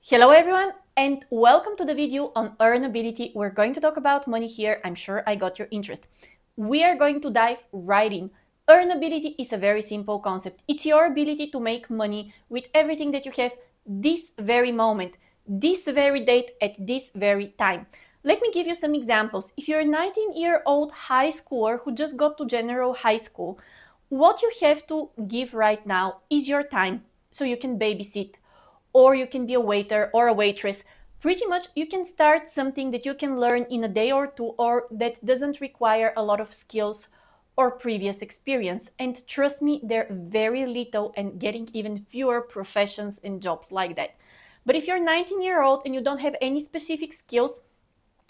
Hello everyone and welcome to the video on earnability. We're going to talk about money here. I'm sure I got your interest. We are going to dive right in. Earnability is a very simple concept. It's your ability to make money with everything that you have this very moment, this very date, at this very time. Let me give you some examples. If you're a 19-year-old high schooler who just got to general high school, what you have to give right now is your time so you can babysit, or you can be a waiter or a waitress. Pretty much you can start something that you can learn in a day or two, or that doesn't require a lot of skills or previous experience. And trust me, there are very little and getting even fewer professions and jobs like that. But if you're 19-year-old and you don't have any specific skills,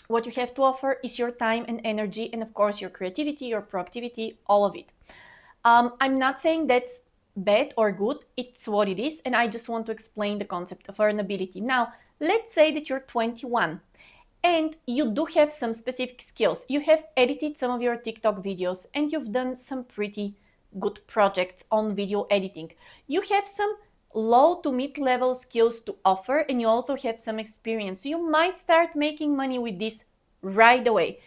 what you have to offer is your time and energy, and of course your creativity, your proactivity, all of it. I'm not saying that's bad or good, it's what it is, and I just want to explain the concept of earnability. Now, let's say that you're 21 and you do have some specific skills. You have edited some of your TikTok videos and you've done some pretty good projects on video editing. You have some low to mid-level skills to offer, and you also have some experience. So you might start making money with this right away.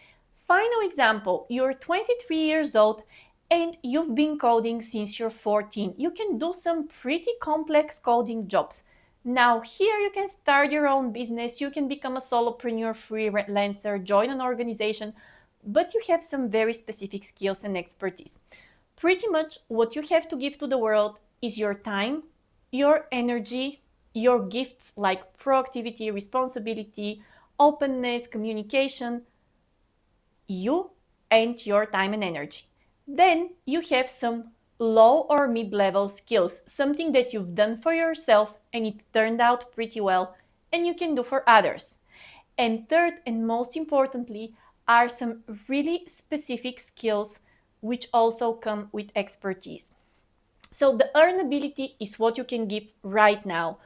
Final example, you're 23 years old and you've been coding since you're 14. You can do some pretty complex coding jobs. Now here you can start your own business, you can become a solopreneur, freelancer, join an organization, but you have some very specific skills and expertise. Pretty much what you have to give to the world is your time, your energy, your gifts like proactivity, responsibility, openness, communication, you and your time and energy. Then you have some low or mid-level skills, something that you've done for yourself and it turned out pretty well and you can do for others. And third and most importantly are some really specific skills which also come with expertise. So the earnability is what you can give right now.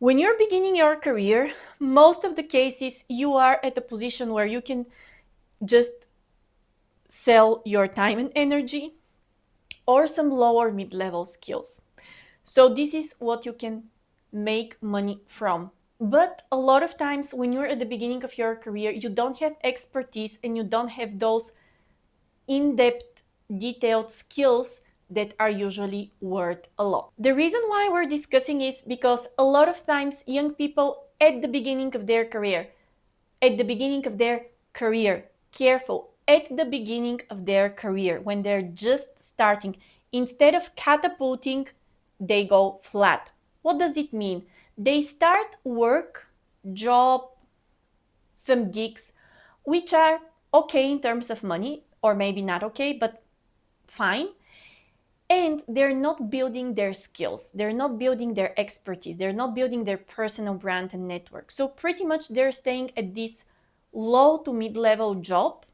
When you're beginning your career, most of the cases you are at a position where you can just sell your time and energy or some lower mid-level skills. So this is what you can make money from. But a lot of times when you're at the beginning of your career, you don't have expertise and you don't have those in-depth, detailed skills that are usually worth a lot. The reason why we're discussing is because a lot of times young people at the beginning of their career, careful, at the beginning of their career, when they're just starting, instead of catapulting, they go flat. What does it mean? They start work, job, some gigs, which are okay in terms of money, or maybe not okay, but fine. And they're not building their skills, they're not building their expertise, they're not building their personal brand and network. So pretty much they're staying at this low to mid-level job.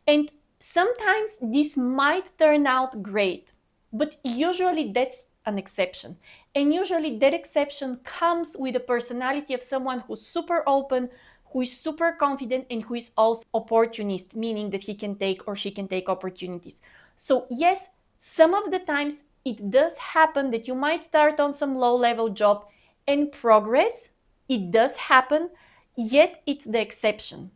And sometimes this might turn out great, but usually that's an exception. And usually that exception comes with the personality of someone who's super open, who is super confident, and who is also opportunist, meaning that he can take or she can take opportunities. So yes, some of the times it does happen that you might start on some low-level job and progress. It does happen, yet it's the exception.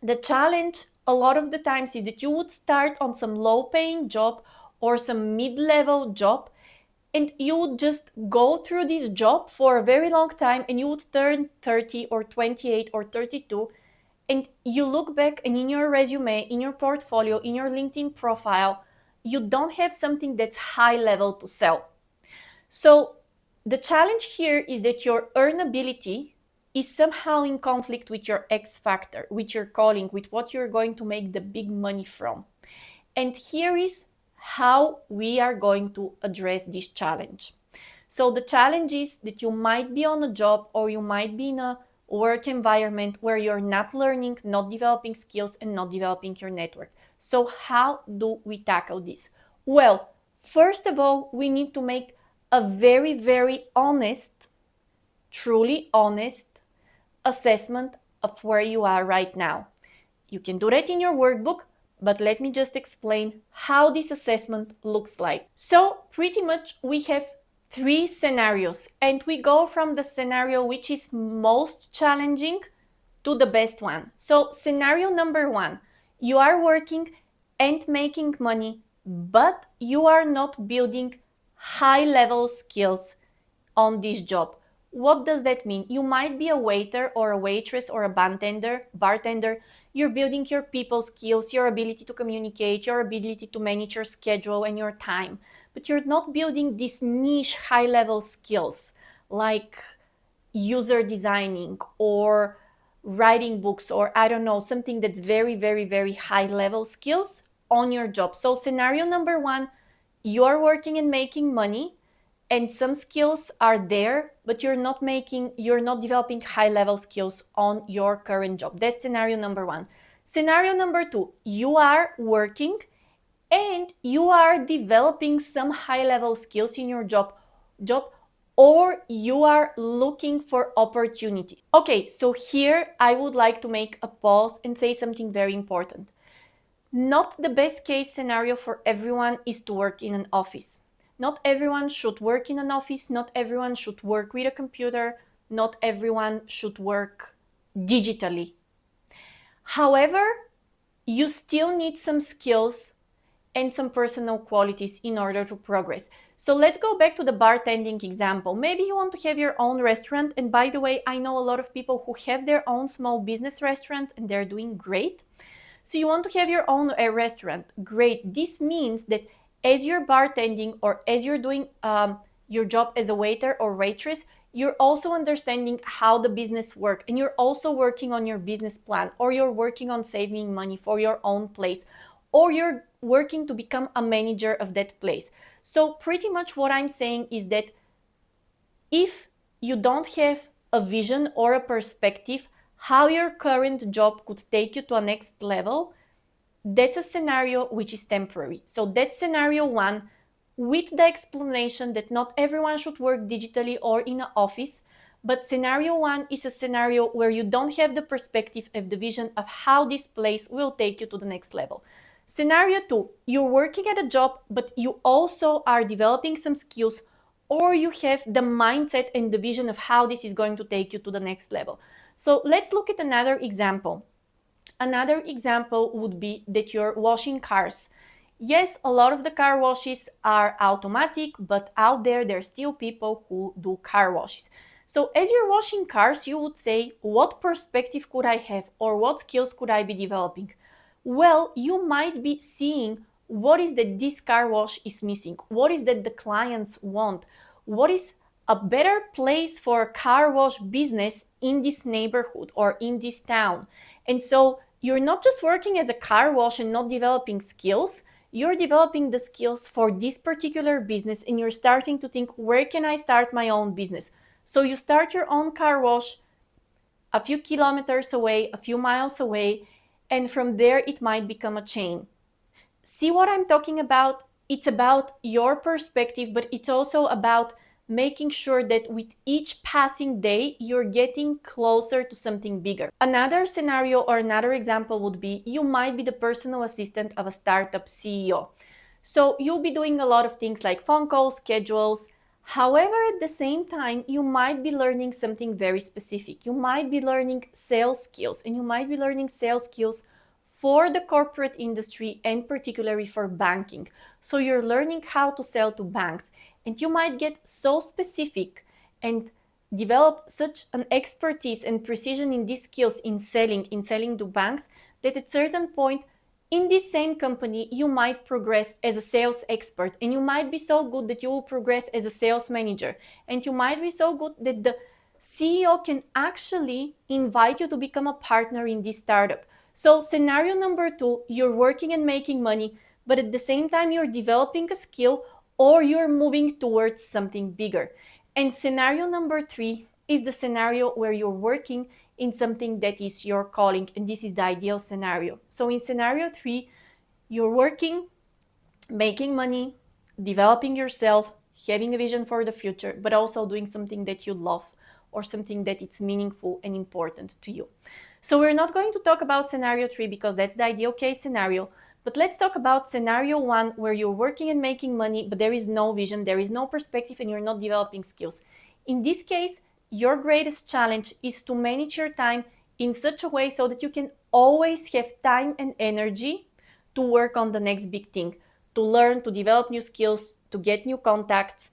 The challenge a lot of the times is that you would start on some low-paying job or some mid-level job, and you would just go through this job for a very long time, and you would turn 30 or 28 or 32, and you look back and in your resume, in your portfolio, in your LinkedIn profile, you don't have something that's high level to sell. So the challenge here is that your earnability is somehow in conflict with your X factor, with your calling, with what you're going to make the big money from. And here is how we are going to address this challenge. So the challenge is that you might be on a job or you might be in a work environment where you're not learning, not developing skills, and not developing your network. So how do we tackle this? Well, first of all, we need to make a very, very honest, truly honest assessment of where you are right now. You can do that in your workbook, but let me just explain how this assessment looks like. So pretty much we have 3 scenarios, and we go from the scenario which is most challenging to the best one. So scenario number 1, you are working and making money, but you are not building high level skills on this job. What does that mean? You might be a waiter or a waitress or a bartender. You're building your people skills, your ability to communicate, your ability to manage your schedule and your time. But you're not building these niche high level skills like user designing or writing books, or I don't know, something that's very, very, very high level skills on your job. So scenario number 1, you're working and making money, and some skills are there, but you're not developing high level skills on your current job. That's scenario number 1. Scenario number 2, you are working and you are developing some high level skills in your job, or you are looking for opportunities. Okay, so here I would like to make a pause and say something very important. Not the best case scenario for everyone is to work in an office. Not everyone should work in an office. Not everyone should work with a computer. Not everyone should work digitally. However, you still need some skills and some personal qualities in order to progress. So let's go back to the bartending example. Maybe you want to have your own restaurant. And by the way, I know a lot of people who have their own small business restaurant and they're doing great. So you want to have your own restaurant. Great. This means that as you're bartending or as you're doing your job as a waiter or waitress, you're also understanding how the business works, and you're also working on your business plan, or you're working on saving money for your own place, or you're working to become a manager of that place. So pretty much what I'm saying is that if you don't have a vision or a perspective how your current job could take you to a next level, that's a scenario which is temporary. So that's scenario 1, with the explanation that not everyone should work digitally or in an office. But scenario 1 is a scenario where you don't have the perspective of the vision of how this place will take you to the next level. Scenario 2, you're working at a job, but you also are developing some skills, or you have the mindset and the vision of how this is going to take you to the next level. So let's look at another example. Another example would be that you're washing cars. Yes, a lot of the car washes are automatic, but out there's still people who do car washes. So as you're washing cars, you would say, what perspective could I have, or what skills could I be developing? Well, you might be seeing what is that this car wash is missing, what is that the clients want, what is a better place for a car wash business in this neighborhood or in this town. And so you're not just working as a car wash and not developing skills, you're developing the skills for this particular business, and you're starting to think, where can I start my own business? So you start your own car wash a few kilometers away, a few miles away, and from there it might become a chain. See what I'm talking about? It's about your perspective, but it's also about making sure that with each passing day, you're getting closer to something bigger. Another scenario or another example would be, you might be the personal assistant of a startup CEO. So you'll be doing a lot of things like phone calls, schedules. However, at the same time, you might be learning something very specific. You might be learning sales skills, and you might be learning sales skills for the corporate industry and particularly for banking. So you're learning how to sell to banks, and you might get so specific and develop such an expertise and precision in these skills in selling to banks, that at a certain point in this same company, you might progress as a sales expert, and you might be so good that you will progress as a sales manager, and you might be so good that the CEO can actually invite you to become a partner in this startup. So scenario number 2, you're working and making money, but at the same time you're developing a skill, or you're moving towards something bigger. And scenario number 3 is the scenario where you're working in something that is your calling, and this is the ideal scenario. So in scenario 3, you're working, making money, developing yourself, having a vision for the future, but also doing something that you love, or something that it's meaningful and important to you. So we're not going to talk about scenario 3 because that's the ideal case scenario, But let's talk about scenario 1, where you're working and making money, but there is no vision, there is no perspective, and you're not developing skills. In this case, your greatest challenge is to manage your time in such a way so that you can always have time and energy to work on the next big thing, to learn, to develop new skills, to get new contacts,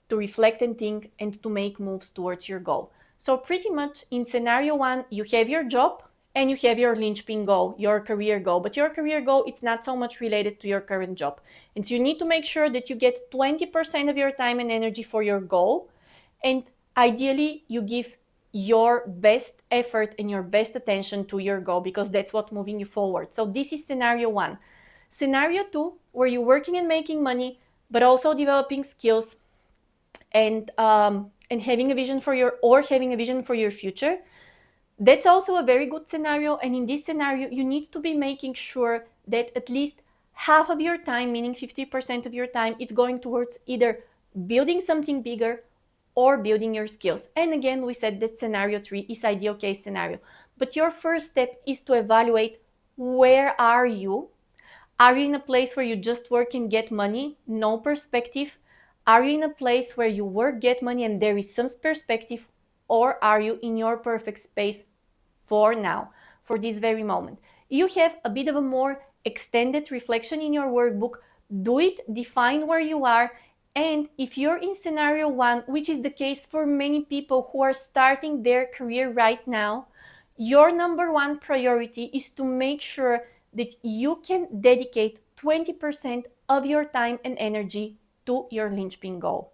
to reflect and think, and to make moves towards your goal. So pretty much in scenario 1, you have your job and you have your linchpin goal, your career goal. But your career goal, it's not so much related to your current job. And so you need to make sure that you get 20% of your time and energy for your goal. And ideally, you give your best effort and your best attention to your goal, because that's what's moving you forward. So this is scenario 1. Scenario 2, where you're working and making money, but also developing skills and having a vision for your future. That's also a very good scenario. And in this scenario, you need to be making sure that at least half of your time, meaning 50% of your time, is going towards either building something bigger or building your skills. And again, we said that scenario 3 is ideal case scenario. But your first step is to evaluate, where are you? Are you in a place where you just work and get money, no perspective? Are you in a place where you work, get money, and there is some perspective? Or are you in your perfect space for now, for this very moment? You have a bit of a more extended reflection in your workbook. Do it, define where you are. And if you're in scenario 1, which is the case for many people who are starting their career right now, your number 1 priority is to make sure that you can dedicate 20% of your time and energy to your linchpin goal.